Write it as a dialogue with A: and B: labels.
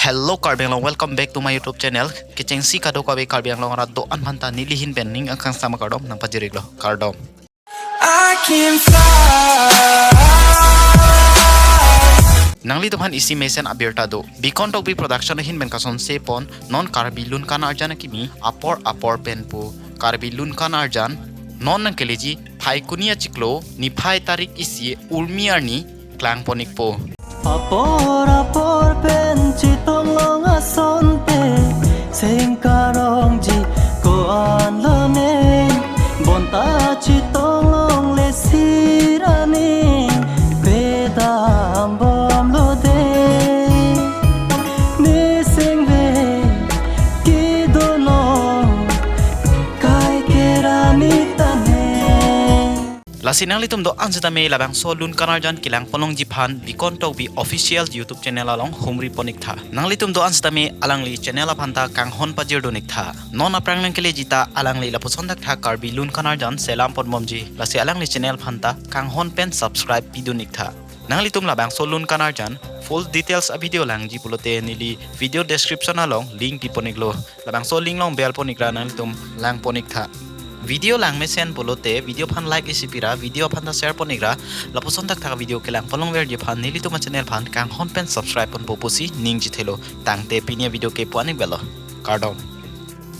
A: Hello Karbianglong, welcome back to my YouTube channel. Kicheng si kado kabe Karbianglong ra do an phanta nilihin ben ning ang sama kardom nang pajiriglo kardom.
B: I can fly.
A: Nangli tuhan isi mesen abirta do. Bikon tok bi production hin ben kason sepon non karbilun kan arjan kimi apor penpu karbilun kan arjan non nang keleji phai kunia chiklo ni phai tarik isi urmiarni klang ponik po.
C: Apor penci tolong asonte sengkarong ji ko anlone bonta ci tolong lesirani bedam bom lode ni sengve kidono kai kerani tane.
A: Lasinang litum do anjata me labang solun kanarjan kilang ponong jipan bikon tok bi official YouTube channel along humri ponik tha. Nang litum do anjata me alangli channel apanta kang hon pajir donik tha. Non aprang lang kele jita alangli laposondak tha karbi lun kanarjan selam podmomji. Lasi alangli channel phanta kang hon pen subscribe pidonik tha. Nang litum labang solun kanarjan full details a video lang ji pulote nili video description along link di poniklo. Labang so link long bell ponikra nang litum lang ponik tha. Video lang mesen polote video pan like isipira video pan ta share ponigra laposon tak thaka video kelang polong ver je pan nili tuma channel pan kang hon pen subscribe pon popusi ning jithelo tangte pinia video ke puanik belo kardom.